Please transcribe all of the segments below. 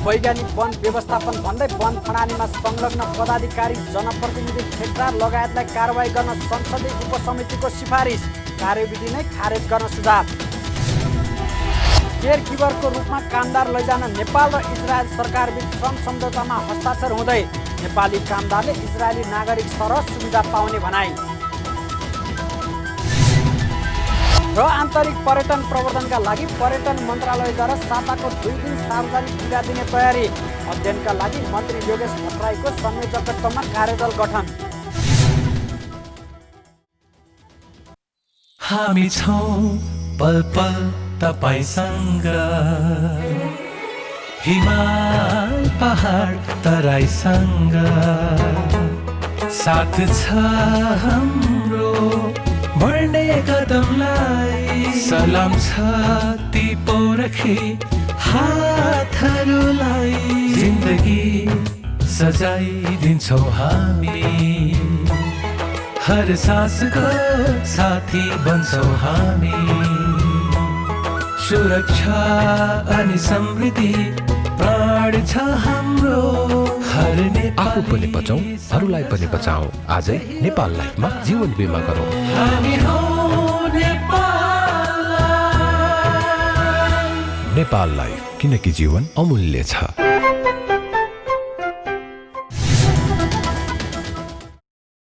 वैज्ञानिक वन व्यवस्थापन भन्दै वन प्रणालीमा संलग्न पदाधिकारी जनप्रतिनिधि ठेकदार लगायतलाई कारबाही गर्न संसदीय उपसमितिको सिफारिस, कार्यविधि नै खारेज गर्न सुझाव। केयर गिभरको रूपमा कामदार लैजान नेपाल र इजरायल सरकारबीच श्रम सम्झौतामा हस्ताक्षर हुँदै नेपाली कामदारले इजरायली नागरिक सरह सुविधा पाउने भनाई। र आन्तरिक पर्यटन प्रवर्धनका लागि पर्यटन मन्त्रालयद्वारा साताको 2 दिन सार्वजनिक बिदा दिने तयारी, अध्ययनका लागि मन्त्री योगेश भट्टराईको संयोजकत्वमा कार्यदल गठन। हामी छौं पल पल तपाईसँग, हिमाल पहाड तराईसँग, साथ छ हाम्रो बढ्ने कदमलाई, सलाम छ ती पोरखी हातहरूलाई, जिन्दगी सजाइदिन्छौँ हामी, हर सासको साथी बन्छौँ हामी, सुरक्षा अनि समृद्धि प्राण छ हाम्रो, हर आफू पनि बचाऊ, अरूलाई पनि बचाऊ। आजै नेपाल लाइफमा जीवन बिमा गरौँ। हामी हौ नेपाल लाइफ, किनकि जीवन अमूल्य छ।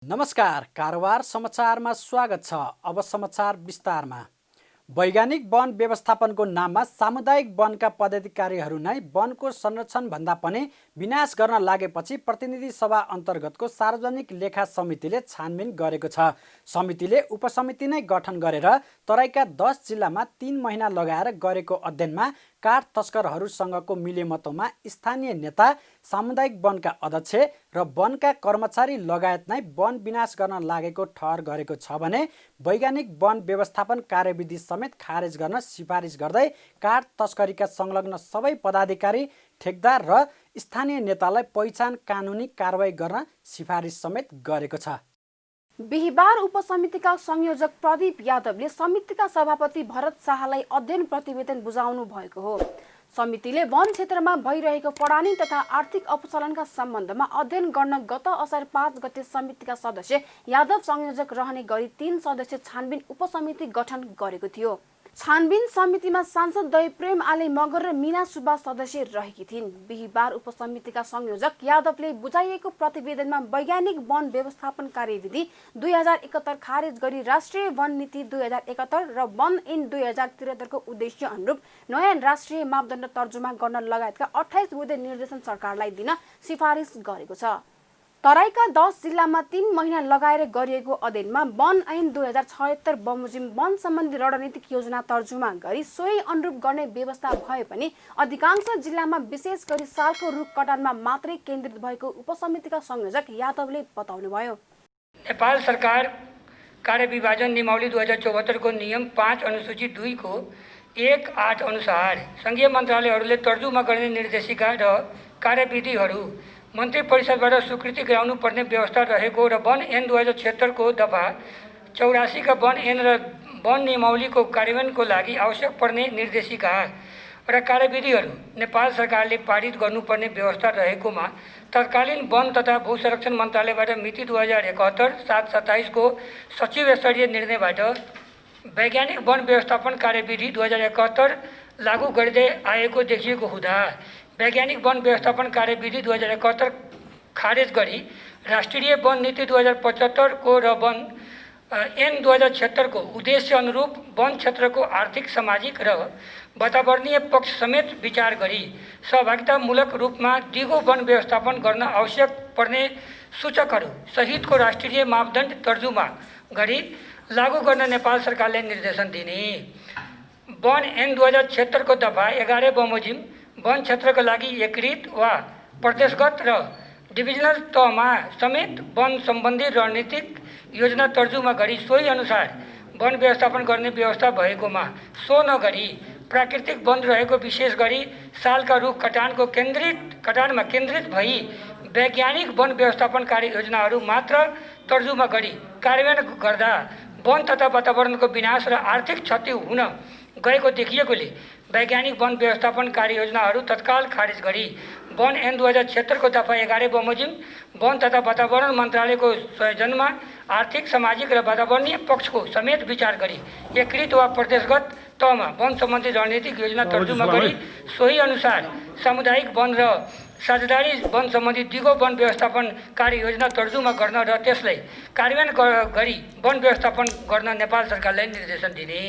नमस्कार, कारोबार समाचारमा स्वागत छ। अब समाचार विस्तारमा। वैज्ञानिक वन व्यवस्थापनको नाममा सामुदायिक वनका पदाधिकारीहरू नै वनको संरक्षण भन्दा पनि विनाश गर्न लागेपछि प्रतिनिधि सभा अन्तर्गतको सार्वजनिक लेखा समितिले छानबिन गरेको छ। समितिले उपसमिति नै गठन गरेर तराईका 10 जिल्लामा 3 महिना लगाएर गरेको अध्ययनमा काठ तस्करहरूसँगको मिलेमतोमा स्थानीय नेता, सामुदायिक वनका अध्यक्ष र वनका कर्मचारी लगायत नै वन विनाश गर्न लागेको ठहर गरेको छ भने वैज्ञानिक वन व्यवस्थापन कार्यविधि समेत खारेज गर्न सिफारिस गर्दै काठ तस्करीका संलग्न सबै पदाधिकारी, ठेकदार र स्थानीय नेतालाई पहिचान कानुनी कारबाही गर्न सिफारिस समेत गरेको छ। बिहिबार उपसमितिका संयोजक प्रदीप यादवले समितिका सभापति भरत शाहलाई अध्ययन प्रतिवेदन बुझाउनु भएको हो। समितिले वन क्षेत्रमा भइरहेको पढानी तथा आर्थिक अपचलनका सम्बन्धमा अध्ययन गर्न गत असार 5 गते समितिका सदस्य यादव संयोजक रहने गरी 3 सदस्य छानबिन उपसमिति गठन गरेको थियो। छानबिन समितिमा सांसद दय प्रेम आले मगर र मीना सुब्बा सदस्य रहेकी थिइन्। बिहिबार उपसमितिका संयोजक यादवले बुझाइएको प्रतिवेदनमा वैज्ञानिक वन व्यवस्थापन कार्यविधि 2071 खारेज गरी राष्ट्रिय वन नीति 2071 र वन ऐन 2073 को उद्देश्य अनुरूप नयाँ राष्ट्रिय मापदण्ड तर्जुमा गर्न लगायतका 28 बुँदे निर्देशन सरकारलाई दिन सिफारिस गरेको छ। तराईका 10 जिल्लामा 3 महिना लगाएर गरिएको अध्ययनमा वन ऐन 2076 बमोजिम वन सम्बन्धी रणनीतिक योजना तर्जुमा गरी सोही अनुरूप गर्ने व्यवस्था भए पनि अधिकांश जिल्लामा विशेष गरी सालको रुख कटानमा मात्रै केन्द्रित भएको उपसमितिका संयोजक यादवले बताउनुभयो। नेपाल सरकार कार्यविभाजन नियमावली 2074 को नियम 5 अनुसूची 2 को 1(8) अनुसार संघीय मन्त्रालयहरूले तर्जुमा गर्ने निर्देशिका र कार्यविधिहरू मन्त्री परिषदबाट स्वीकृति गराउनु पर्ने व्यवस्था रहेको र वन ऐन 2076 को दफा 84 का वन ऐन र वन नियमावलीको कार्यान्वयनको लागि आवश्यक पर्ने निर्देशिका र कार्यविधिहरू नेपाल सरकारले पारित गर्नुपर्ने व्यवस्था रहेकोमा तत्कालीन वन तथा भू संरक्षण मन्त्रालयबाट मिति 2071 7/27 को सचिव स्तरीय निर्णयबाट वैज्ञानिक वन व्यवस्थापन कार्यविधि 2071 लागू गर्दै आएको देखिएको हुँदा वैज्ञानिक वन व्यवस्थापन कार्यविधि 2071 खारेज गरी राष्ट्रिय वन नीति 2075 को र वन ऐन 2076 को उद्देश्य अनुरूप वन क्षेत्रको आर्थिक, सामाजिक र वातावरणीय पक्ष समेत विचार गरी सहभागितामूलक रूपमा दिगो वन व्यवस्थापन गर्न आवश्यक पर्ने सूचकहरू सहितको राष्ट्रिय मापदण्ड तर्जुमा गरी लागू गर्न नेपाल सरकारले निर्देशन दिने। वन ऐन 2076 को दफा 11 बमोजिम वन क्षेत्रका लागि एकीकृत वा प्रदेशगत र डिभिजनल तहमा समेत वन सम्बन्धी रणनीतिक योजना तर्जुमा गरी सोही अनुसार वन व्यवस्थापन गर्ने व्यवस्था भएकोमा सो नगरी प्राकृतिक वन रहेको विशेष गरी सालका रुख कटानमा केन्द्रित भई वैज्ञानिक वन व्यवस्थापन कार्ययोजनाहरू मात्र तर्जुमा गरी कार्यान्वयन गर्दा वन तथा वातावरणको विनाश र आर्थिक क्षति हुन गएको देखिएकोले वैज्ञानिक वन व्यवस्थापन कार्ययोजनाहरू तत्काल खारिज गरी वन ऐन 2076 को दफा 11 बमोजिम वन तथा वातावरण मन्त्रालयको संयोजनमा आर्थिक सामाजिक र वातावरणीय पक्षको समेत विचार गरी एकीकृत वा प्रदेशगत तहमा वन सम्बन्धी रणनीतिक योजना तर्जुमा गरी सोही अनुसार सामुदायिक वन र साझेदारी वन सम्बन्धी दिगो वन व्यवस्थापन कार्ययोजना तर्जुमा गर्न र त्यसलाई कार्यान्वयन गरी वन व्यवस्थापन गर्न नेपाल सरकारलाई निर्देशन दिने।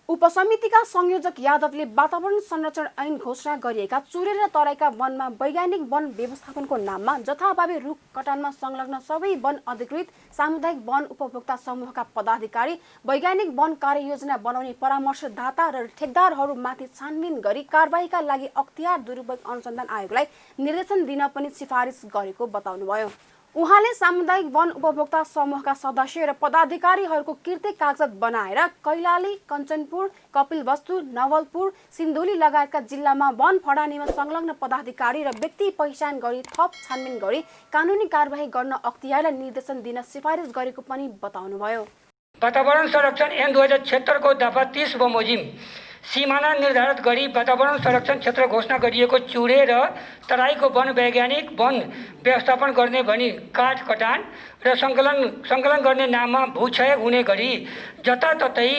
उपसमितिका संयोजक यादवले वातावरण संरक्षण ऐन घोषणा गरिएका चुरे र तराईका वनमा वैज्ञानिक वन व्यवस्थापनको नाममा जथाभावी रुख कटानमा संलग्न सबै वन अधिकृत सामुदायिक वन उपभोक्ता समूहका पदाधिकारी वैज्ञानिक वन कार्ययोजना बनाउने परामर्शदाता र ठेकदारहरूमाथि छानबिन गरी कारबाहीका लागि अख्तियार दुरुपयोग अनुसन्धान आयोगलाई निर्देशन दिन पनि सिफारिस गरेको बताउनुभयो। उहाँले सामुदायिक वन उपभोक्ता समूहका सदस्य र पदाधिकारीहरूको किर्ते कागजात बनाएर कैलाली, कञ्चनपुर, कपिलवस्तु, नवलपुर, सिन्धुली लगायतका जिल्लामा वन फडानीमा संलग्न पदाधिकारी र व्यक्ति पहिचान गरी थप छानबिन गरी कानुनी कारबाही गर्न अख्तियारलाई निर्देशन दिन सिफारिस गरेको पनि बताउनुभयो। वातावरण संरक्षण ऐन 2076 को दफा 30 बमोजिम सीमाना निर्धारित गरी वातावरण संरक्षण क्षेत्र घोषणा गरिएको चुरे र तराईको वन वैज्ञानिक वन व्यवस्थापन गर्ने भनी काठ कटान र सङ्कलन गर्ने नाममा भूक्षय हुने गरी जताततै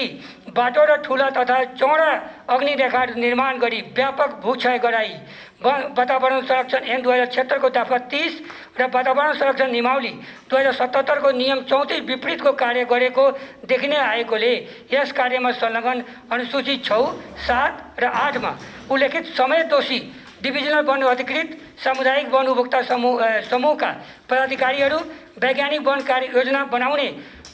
बाटो र ठुला तथा चौडा अग्निरेखा निर्माण गरी व्यापक भूक्षय गराई वातावरण संरक्षण ऐन 2076 को दफा 30 र वातावरण संरक्षण नियमावली 2077 को नियम 34 विपरीतको कार्य गरेको देखिने आएकोले यस कार्यमा संलग्न अनुसूची 6, 7 र 8 मा उल्लेखित समेत दोषी डिभिजनल वन अधिकृत सामुदायिक वन उपभोक्ता समूहका पदाधिकारीहरू वैज्ञानिक वन कार्ययोजना बनाउने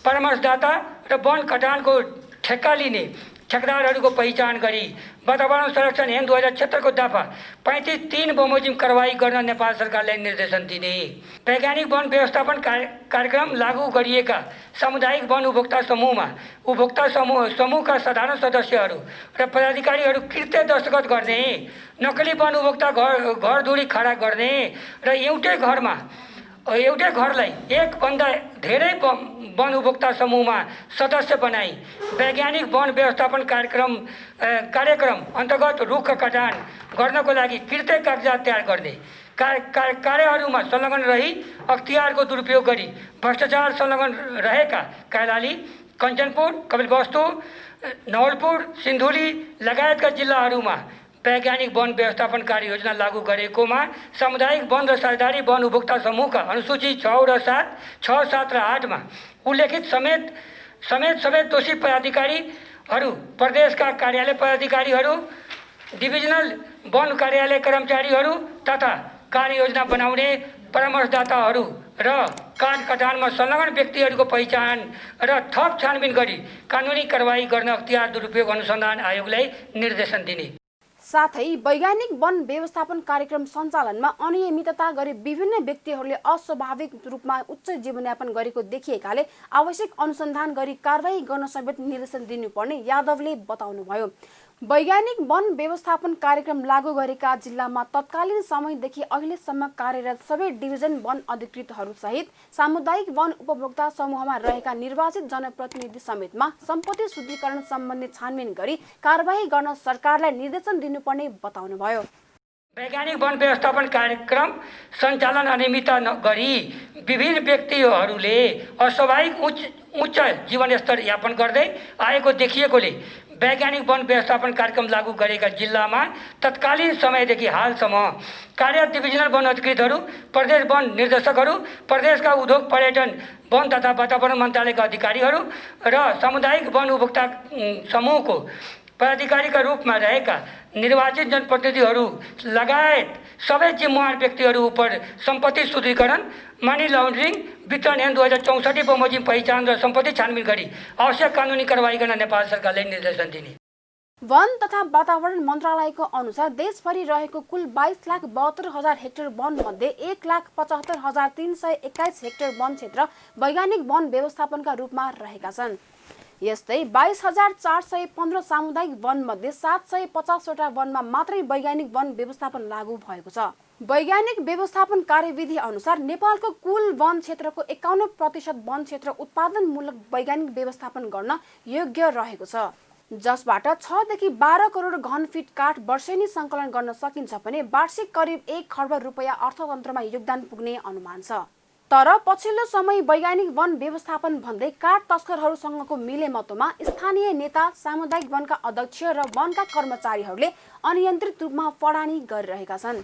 परामर्शदाता र वन कटानको ठेक्का लिने ठेकेदारहरूको पहिचान गरी वातावरण संरक्षण ऐन 2076 को दफा 35(3) बमोजिम कारबाही गर्न नेपाल सरकारलाई निर्देशन दिने। वैज्ञानिक वन व्यवस्थापन कार्यक्रम लागू गरिएका सामुदायिक वन उपभोक्ता समूहमा उपभोक्ता समूहका साधारण सदस्यहरू र पदाधिकारीहरू कृत्य दस्तखत गर्ने, नक्कली वन उपभोक्ता घर दूरी खडा गर्ने र एउटै घरलाई एकभन्दा धेरै वन उपभोक्ता समूहमा सदस्य बनाई वैज्ञानिक वन व्यवस्थापन कार्यक्रम अन्तर्गत रुख कटान गर्नको लागि कृत्य कागजात तयार गर्ने कार्यहरूमा संलग्न रही अख्तियारको दुरुपयोग गरी भ्रष्टाचार संलग्न रहेका कैलाली, कञ्चनपुर, कपिलवस्तु, नवलपुर, सिन्धुली लगायतका जिल्लाहरूमा वैज्ञानिक वन व्यवस्थापन कार्ययोजना लागू गरेकोमा सामुदायिक वन र साझेदारी वन उपभोक्ता समूहका अनुसूची 6 र 7 र 8 मा उल्लेखित समेत दोषी पदाधिकारीहरू प्रदेशका कार्यालय पदाधिकारीहरू, डिभिजनल वन कार्यालय कर्मचारीहरू तथा कार्ययोजना बनाउने परामर्शदाताहरू र काठ कटानमा संलग्न व्यक्तिहरूको पहिचान र थप छानबिन गरी कानुनी कारबाही गर्न अख्तियार दुरुपयोग अनुसन्धान आयोगलाई निर्देशन दिने। साथै वैज्ञानिक वन व्यवस्थापन कार्यक्रम सञ्चालनमा अनियमितता गरी विभिन्न व्यक्तिहरूले अस्वाभाविक रूपमा उच्च जीवनयापन गरेको देखिएकाले आवश्यक अनुसन्धान गरी कारबाही गर्न समेत निर्देशन दिनुपर्ने यादवले बताउनुभयो। वैज्ञानिक वन व्यवस्थापन कार्यक्रम लागू गरेका जिल्लामा तत्कालीन समयदेखि अहिलेसम्म कार्यरत सबै डिभिजन वन अधिकृतहरू सहित सामुदायिक वन उपभोक्ता समूहमा रहेका निर्वाचित जनप्रतिनिधि समेतमा सम्पत्ति शुद्धिकरण सम्बन्धी छानबिन गरी कारबाही गर्न सरकारलाई निर्देशन दिनुपर्ने बताउनुभयो। वैज्ञानिक वन व्यवस्थापन कार्यक्रम सञ्चालन अनियमितता गरी विभिन्न व्यक्तिहरूले अस्वाभाविक उच्च जीवनस्तर यापन गर्दै आएको देखिएकोले वैज्ञानिक वन व्यवस्थापन कार्यक्रम लागू गरेका जिल्लामा तत्कालीन समयदेखि हालसम्म कार्यरत डिभिजनल वन अधिकृतहरू, प्रदेश वन निर्देशकहरू, प्रदेशका उद्योग पर्यटन वन तथा वातावरण मन्त्रालयका अधिकारीहरू र सामुदायिक वन उपभोक्ता समूहको पदाधिकारीका रूपमा रहेका निर्वाचित जनप्रतिनिधिहरू लगायत सबै जिम्मेवार व्यक्तिहरू उप सम्पत्ति शुद्धिकरण, मनी लन्ड्रिङ, वितरण ऐन 2064 बमोजिम पहिचान र सम्पत्ति छानबिन गरी आवश्यक कानुनी कारबाही गर्न नेपाल सरकारलाई निर्देशन दिने। वन तथा वातावरण मन्त्रालयको अनुसार देशभरि रहेको कुल 22,72,000 हेक्टर वन मध्ये 1,75,321 हेक्टर वन क्षेत्र वैज्ञानिक वन व्यवस्थापनका रूपमा रहेका छन्। यस्तै 22,415 सामुदायिक वन मध्ये 750 वटा वनमा मात्रै वैज्ञानिक वन व्यवस्थापन लागू भएको छ। वैज्ञानिक व्यवस्थापन कार्यविधि अनुसार नेपालको कुल वन क्षेत्रको 51% वन क्षेत्र उत्पादनमूलक वैज्ञानिक व्यवस्थापन गर्न योग्य रहेको छ। जसबाट 6 देखि 12 करोड घन फिट काठ वर्षेनी सङ्कलन गर्न सकिन्छ भने वार्षिक करिब 1 खर्ब रुपैयाँ अर्थतन्त्रमा योगदान पुग्ने अनुमान छ। तर पछिल्लो समय वैज्ञानिक वन व्यवस्थापन भन्दै काठ तस्करहरूसँगको मिलेमतोमा स्थानीय नेता, सामुदायिक वनका अध्यक्ष र वनका कर्मचारीहरूले अनियन्त्रित रूपमा पढानी गरिरहेका छन्।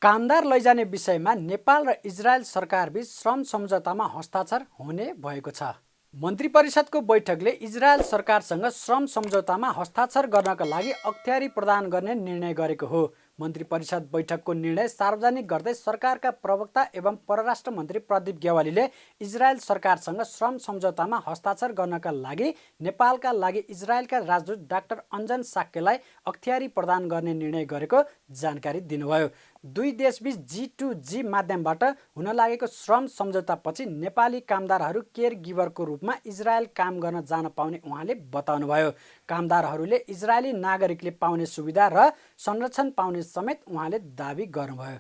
कामदार लैजाने विषयमा नेपाल र इजरायल सरकारबीच श्रम सम्झौतामा हस्ताक्षर हुने भएको छ। मन्त्री परिषदको बैठकले इजरायल सरकारसँग श्रम सम्झौतामा हस्ताक्षर गर्नका लागि अख्तियारी प्रदान गर्ने निर्णय गरेको हो। मन्त्री परिषद बैठकको निर्णय सार्वजनिक गर्दै सरकारका प्रवक्ता एवं परराष्ट्र मन्त्री प्रदीप गेवालीले इजरायल सरकारसँग श्रम सम्झौतामा हस्ताक्षर गर्नका लागि नेपालका लागि इजरायलका राजदूत डाक्टर अन्जन साक्यलाई अख्तियारी प्रदान गर्ने निर्णय गरेको जानकारी दिनुभयो। दुई देशबीच G2G माध्यमबाट हुन लागेको श्रम सम्झौतापछि नेपाली कामदारहरू केयर गिभरको रूपमा इजरायल काम गर्न जान पाउने उहाँले बताउनुभयो। कामदारहरूले इजरायली नागरिकले पाउने सुविधा र संरक्षण पाउने समेत उहाँले दावी गर्नुभयो।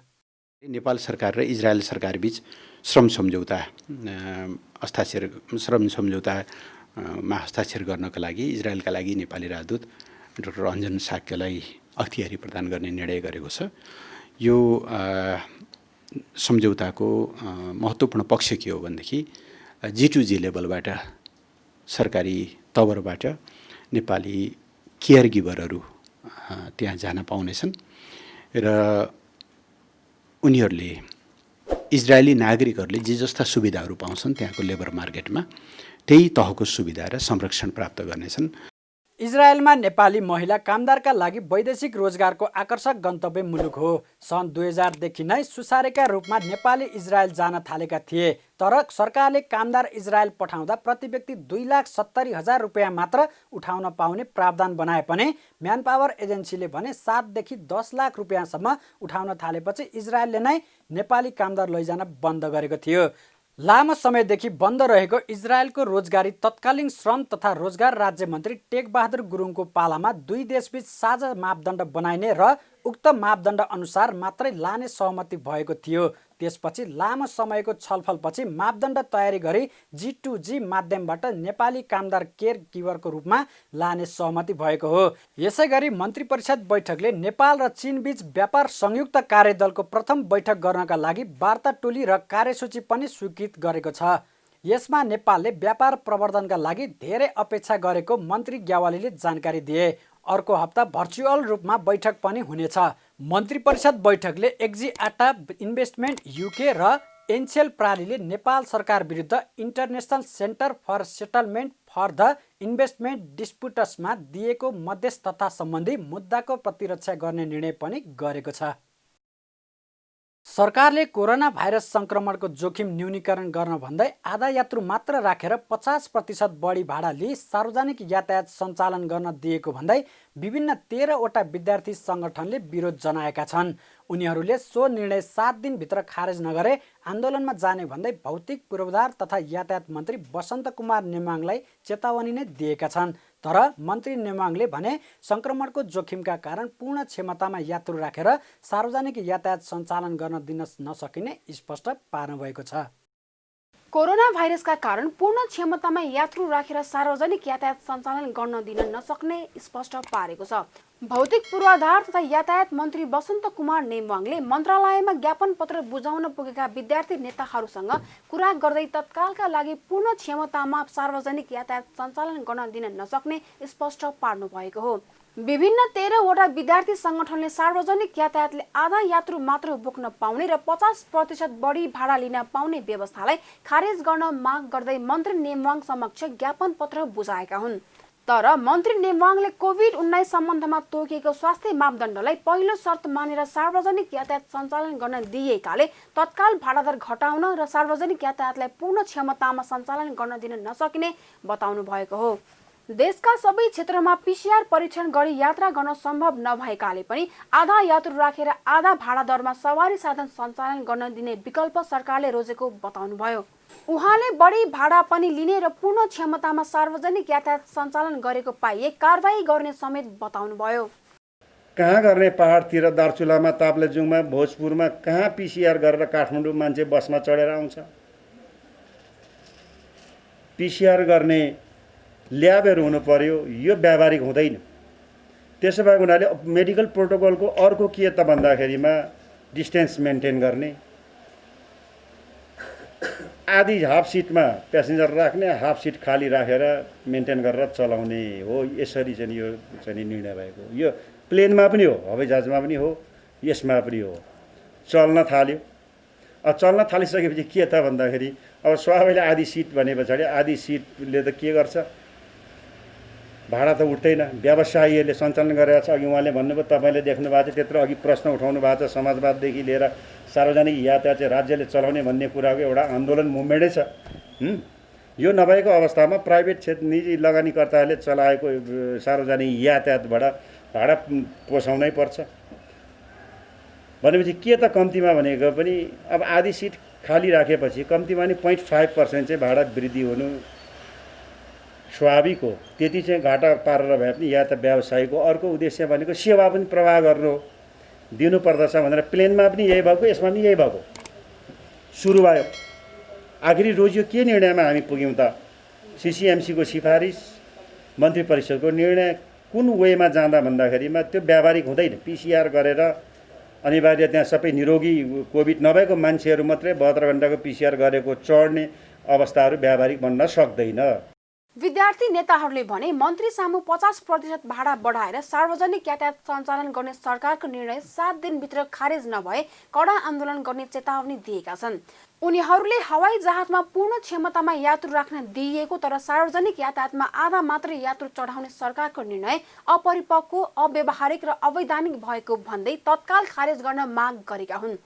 नेपाल सरकार र इजरायल सरकार बीच श्रम सम्झौतामा हस्ताक्षर गर्नका लागि इजरायलका लागि नेपाली राजदूत डाक्टर अन्जन साक्यलाई अख्तियारी प्रदान गर्ने निर्णय गरेको छ। यो सम्झौताको महत्त्वपूर्ण पक्ष के हो भनेदेखि G2G लेभलबाट सरकारी तवरबाट नेपाली केयर गिभरहरू त्यहाँ जान पाउनेछन् र उनीहरूले इजरायली नागरिकहरूले जे जस्ता सुविधाहरू पाउँछन् त्यहाँको लेबर मार्केटमा त्यही तहको सुविधा र संरक्षण प्राप्त गर्नेछन्। इजरायलमा नेपाली महिला कामदारका लागि वैदेशिक रोजगारको आकर्षक गन्तव्य मुलुक हो। सन् 2000 देखि नै सुसारेका रूपमा नेपाली इजरायल जान थालेका थिए। तर सरकारले कामदार इजरायल पठाउँदा प्रति व्यक्ति 2,70,000 रुपियाँ मात्र उठाउन पाउने प्रावधान बनाए पनि म्यान पावर एजेन्सीले भने 7 देखि 10 लाख रुपियाँसम्म उठाउन थालेपछि इजरायलले नै नेपाली कामदार लैजान बन्द गरेको थियो। लामो समयदेखि बन्द रहेको इजरायलको रोजगारी तत्कालीन श्रम तथा रोजगार राज्य मन्त्री टेकबहादुर गुरुङको पालामा दुई देशबीच साझा मापदण्ड बनाइने र उक्त मापदण्ड अनुसार मात्रै लाने सहमति भएको थियो। त्यसपछि लामो समयको छलफलपछि मापदण्ड तयारी गरी G2G माध्यमबाट नेपाली कामदार केयर गिभरको रूपमा लाने सहमति भएको हो। यसैगरी मन्त्री परिषद बैठकले नेपाल र चीनबीच व्यापार संयुक्त कार्यदलको प्रथम बैठक गर्नका लागि वार्ता टोली र कार्यसूची पनि स्वीकृत गरेको छ। यसमा नेपालले व्यापार प्रवर्धनका लागि धेरै अपेक्षा गरेको मन्त्री ग्यावालीले जानकारी दिए। अर्को हप्ता भर्चुअल रूपमा बैठक पनि हुनेछ। मन्त्री परिषद बैठकले एक्जिआटा इन्भेस्टमेन्ट UK र एनसेल प्रालीले नेपाल सरकार विरुद्ध international centre for settlement for the investment डिस्प्युट्समा दिएको मध्यस्थता सम्बन्धी मुद्दाको प्रतिरक्षा गर्ने निर्णय पनि गरेको छ। सरकारले कोरोना भाइरस संक्रमणको जोखिम न्यूनीकरण गर्न भन्दै आधा यात्रु मात्र राखेर 50% बढी भाडा लिई सार्वजनिक यातायात सञ्चालन गर्न दिएको भन्दै विभिन्न 13वटा विद्यार्थी सङ्गठनले विरोध जनाएका छन्। उनीहरूले सो निर्णय 7 दिनभित्र खारेज नगरे आन्दोलनमा जाने भन्दै भौतिक पूर्वाधार तथा यातायात मन्त्री वसन्त कुमार नेमाङलाई चेतावनी नै दिएका छन्। तर मन्त्री नेमाङले भने संक्रमणको जोखिमका कारण पूर्ण क्षमतामा यात्रु राखेर सार्वजनिक यातायात सञ्चालन गर्न दिन नसकिने स्पष्ट पार्नुभएको छ। कोरोना भाइरसका कारण पूर्ण क्षमतामा यात्रु राखेर सार्वजनिक यातायात सञ्चालन गर्न दिन नसक्ने स्पष्ट पारेको छ। भौतिक पूर्वाधार तथा यातायात मन्त्री वसन्त कुमार नेमाङले मन्त्रालयमा ज्ञापन पत्र बुझाउन पुगेका विद्यार्थी नेताहरूसँग कुरा गर्दै तत्कालका लागि पूर्ण क्षमतामा सार्वजनिक यातायात सञ्चालन गर्न दिन नसक्ने स्पष्ट पार्नु भएको हो। विभिन्न 13वटा विद्यार्थी सङ्गठनले सार्वजनिक यातायातले आधा यात्रु मात्र बोक्न पाउने र 50% बढी भाडा लिन पाउने व्यवस्थालाई खारेज गर्न माग गर्दै मन्त्री नेमाङ समक्ष ज्ञापन पत्र बुझाएका हुन्। तर मन्त्री नेमाङले कोभिड-19 सम्बन्धमा तोकिएको स्वास्थ्य मापदण्डलाई पहिलो शर्त मानेर सार्वजनिक यातायात सञ्चालन गर्न दिएकाले तत्काल भाडा दर घटाउन र सार्वजनिक यातायातलाई पूर्ण क्षमतामा सञ्चालन गर्न दिन नसकिने बताउनु भएको हो। देशका सबै क्षेत्रमा PCR परीक्षण गरी यात्रा गर्न सम्भव नभएकाले पनि आधा यात्रु राखेर आधा भाडा दरमा सवारी साधन सञ्चालन गर्न दिने विकल्प सरकारले रोजेको बताउनुभयो। उहाँले बढी भाडा पनि लिने र पूर्ण क्षमतामा सार्वजनिक यातायात सञ्चालन गरेको पाइए कारबाही गर्ने समेत बताउनुभयो। कहाँ गर्ने पहाडतिर दार्चुलामा ताप्लेजुङमा भोजपुरमा कहाँ PCR गरेर काठमाडौँ मान्छे बसमा चढेर आउँछ। PCR गर्ने ल्याबहरू हुनु पर्यो, यो व्यावहारिक हुँदैन। त्यसो भएको हुनाले मेडिकल प्रोटोकलको अर्को के त भन्दाखेरिमा डिस्टेन्स मेन्टेन गर्ने, आधी हाफ सिटमा प्यासेन्जर राख्ने, हाफ सिट खाली राखेर मेन्टेन गरेर चलाउने हो। यसरी चाहिँ यो चाहिँ निर्णय भएको। यो प्लेनमा पनि हो, हवाईजहाजमा पनि हो, यसमा पनि हो। चल्न थाल्यो। चल्न थालिसकेपछि के त भन्दाखेरि अब स्वाभाविक आधी सिट भने पछाडि आधी सिटले त के गर्छ, भाडा त उठ्दैन। व्यवसायीहरूले सञ्चालन गरेर छ। अघि उहाँले भन्नुभयो, तपाईँले देख्नु भएको छ, त्यत्रो अघि प्रश्न उठाउनु भएको छ, समाजवाददेखि लिएर सार्वजनिक यातायात चाहिँ राज्यले चलाउने भन्ने कुराको एउटा आन्दोलन मुभमेन्टै छ। यो नभएको अवस्थामा प्राइभेट क्षेत्र निजी लगानीकर्ताहरूले चलाएको सार्वजनिक यातायातबाट भाडा पोसाउनै पर्छ भनेपछि के त कम्तीमा भनेको पनि अब आधी सिट खाली राखेपछि कम्तीमा नि 0.5% चाहिँ भाडा वृद्धि हुनु स्वाभाविक हो। त्यति चाहिँ घाटा पारेर भए पनि या त व्यवसायको अर्को उद्देश्य भनेको सेवा पनि प्रवाह गर्नु हो, दिनुपर्दछ भनेर प्लेनमा पनि यही भएको, यसमा पनि यही भएको सुरु भयो। आखिरी रोजियो के निर्णयमा हामी पुग्यौँ त? सिसिएमसीको सिफारिस, मन्त्री परिषदको निर्णय कुन वेमा जाँदा भन्दाखेरिमा त्यो व्यावहारिक हुँदैन। पिसिआर गरेर अनिवार्य त्यहाँ सबै निरोगी कोभिड नभएको मान्छेहरू मात्रै 72 घण्टाको पिसिआर गरेको चढ्ने अवस्थाहरू व्यावहारिक बन्न सक्दैन। विद्यार्थी नेताहरूले भने मन्त्री सामु 50% भाडा बढाएर सार्वजनिक यातायात सञ्चालन गर्ने सरकारको निर्णय 7 दिनभित्र खारेज नभए कडा आन्दोलन गर्ने चेतावनी दिएका छन्। उनीहरूले हवाई जहाजमा पूर्ण क्षमतामा यात्रु राख्न दिइएको तर सार्वजनिक यातायातमा आधा मात्रै यात्रु चढाउने सरकारको निर्णय अपरिपक्व, अव्यावहारिक र अवैधानिक भएको भन्दै तत्काल खारेज गर्न माग गरेका हुन्।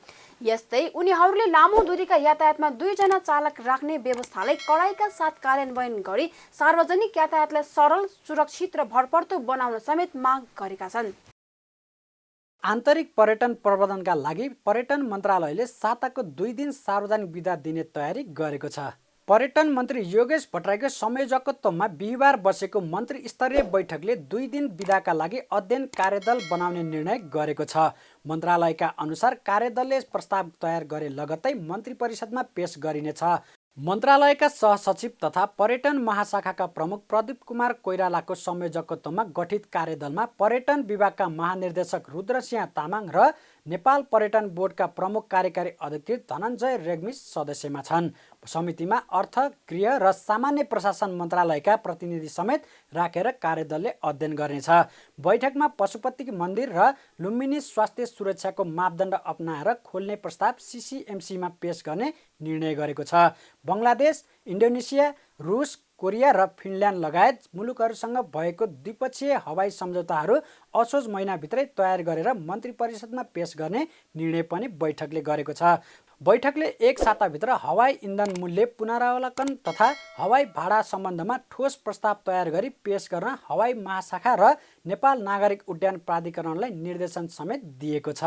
यस्तै उनीहरूले लामो दूरीका यातायातमा 2 जना चालक राख्ने व्यवस्थालाई कडाइका साथ कार्यान्वयन गरी सार्वजनिक यातायातलाई सरल, सुरक्षित र भरपर्दो बनाउन समेत माग गरेका छन्। आन्तरिक पर्यटन प्रबन्धनका लागि पर्यटन मन्त्रालयले साताको 2 दिन सार्वजनिक बिदा दिने तयारी गरेको छ। पर्यटन मन्त्री योगेश भट्टराईको संयोजकत्वमा बिहिबार बसेको मन्त्री स्तरीय बैठकले 2 दिन बिदाका लागि अध्ययन कार्यदल बनाउने निर्णय गरेको छ। मन्त्रालयका अनुसार कार्यदलले प्रस्ताव तयार गरे लगत्तै मन्त्री परिषदमा पेश गरिनेछ। मन्त्रालयका सहसचिव तथा पर्यटन महाशाखाका प्रमुख प्रदीप कुमार कोइरालाको संयोजकत्वमा गठित कार्यदलमा पर्यटन विभागका महानिर्देशक रुद्रसिंह तामाङ र नेपाल पर्यटन बोर्डका प्रमुख कार्यकारी अधिकृत धनञ्जय रेग्मी सदस्यमा छन्। समितिमा अर्थ, गृह र सामान्य प्रशासन मन्त्रालयका प्रतिनिधि समेत राखेर कार्यदलले अध्ययन गर्नेछ। बैठकमा पशुपति मन्दिर र लुम्बिनी स्वास्थ्य सुरक्षाको मापदण्ड अपनाएर खोल्ने प्रस्ताव सिसिएमसीमा पेश गर्ने निर्णय गरेको छ। बङ्गलादेश, इन्डोनेसिया, रुस, कोरिया र फिनल्यान्ड लगायत मुलुकहरूसँग भएको द्विपक्षीय हवाई सम्झौताहरू असोज महिनाभित्रै तयार गरेर मन्त्री परिषदमा पेश गर्ने निर्णय पनि बैठकले गरेको छ। बैठकले 1 साताभित्र हवाई इन्धन मूल्य पुनरावलोकन तथा हवाई भाडा सम्बन्धमा ठोस प्रस्ताव तयार गरी पेश गर्न हवाई महाशाखा र नेपाल नागरिक उड्डयन प्राधिकरणलाई निर्देशन समेत दिएको छ।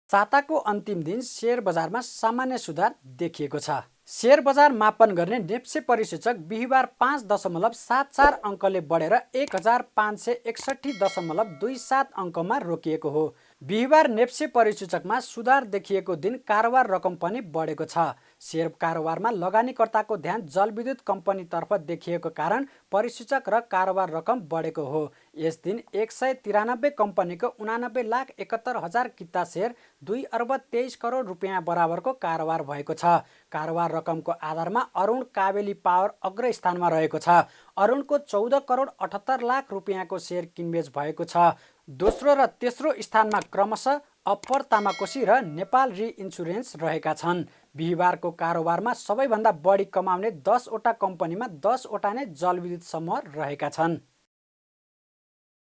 साताको अन्तिम दिन शेयर बजारमा सामान्य सुधार देखिएको छ। शेयर बजार मापन गर्ने नेप्से परिसूचक बिहिबार 5.74 अङ्कले बढेर 1561.27 अङ्कमा रोकिएको हो। बिहिबार नेप्से परिसूचकमा सुधार देखिएको दिन कारोबार रकम पनि बढेको छ। शेयर कारोबारमा लगानीकर्ताको ध्यान जलविद्युत कम्पनीतर्फ देखिएको कारण परिसूचक र कारोबार रकम बढेको हो। यस दिन 193 कम्पनीको 89,71,000 किता शेयर 2 अर्ब 23 करोड रुपियाँ बराबरको कारोबार भएको छ। कारोबार रकमको आधारमा अरुण काबेली पावर अग्र स्थानमा रहेको छ। अरुणको 14 करोड 78 लाख रुपियाँको शेयर किनबेच भएको छ। दोस्रो र तेस्रो स्थानमा क्रमशः अप्पर तामाकोशी र नेपाल रि इन्सुरेन्स रहेका छन्। बिहिबारको कारोबारमा सबैभन्दा बढी कमाउने 10 वटा कम्पनीमा 10 वटा नै जलविद्युत समूह रहेका छन्।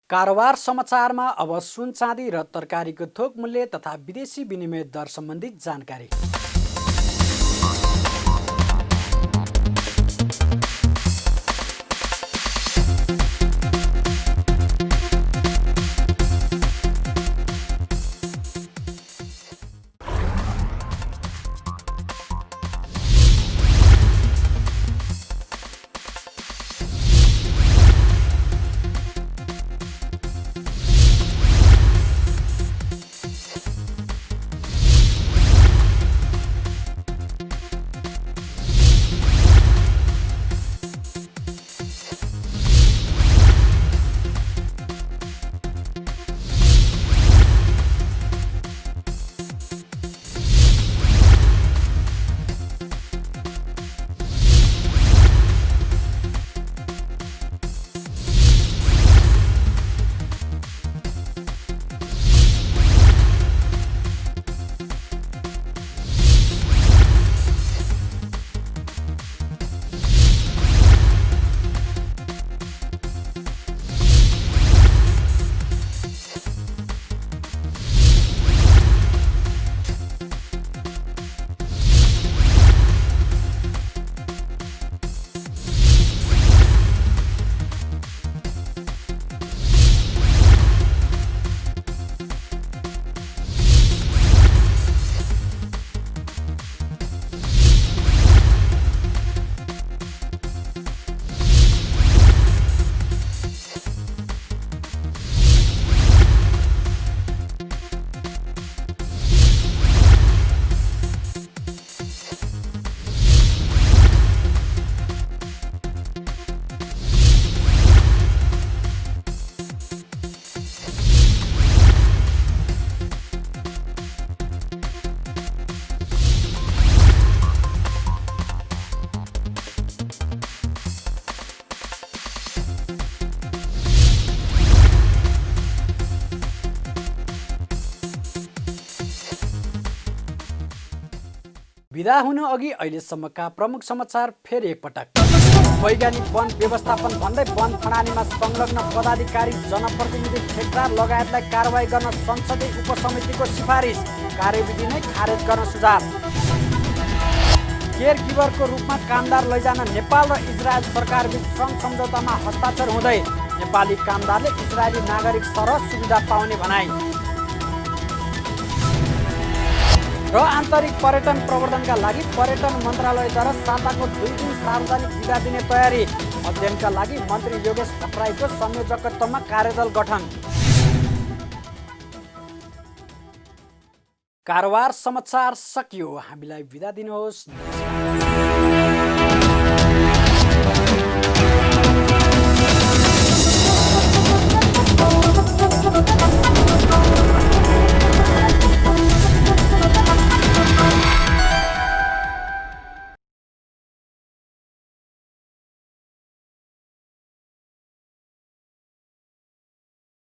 कारोबार समाचारमा अब सुन, चाँदी र तरकारीको थोक मूल्य तथा विदेशी विनिमय दर सम्बन्धी जानकारी। बिदा हुनु अघि अहिलेसम्मका प्रमुख समाचार फेरि एकपटक। वैज्ञानिक वन व्यवस्थापन भन्दै वन प्रणालीमा संलग्न पदाधिकारी, जनप्रतिनिधि, ठेकदार लगायतलाई कारबाही गर्न संसदीय उपसमितिको सिफारिस, कार्यविधि नै खारेज गर्न सुझाव। केयर गिभरको रूपमा कामदार लैजान नेपाल र इजरायल सरकारबीच श्रम सम्झौतामा हस्ताक्षर हुँदै नेपाली कामदारले इजरायली नागरिक सरह सुविधा पाउने भनाई। र आन्तरिक पर्यटन प्रवर्धनका लागि पर्यटन मन्त्रालयद्वारा साताको 2 दिन सार्वजनिक बिदा दिने तयारी। अध्ययनका लागि मन्त्री योगेश भट्टराईको संयोजकत्वमा कार्यदल गठन। कारोबार समाचार सकियो। हामीलाई बिदा दिनुहोस्।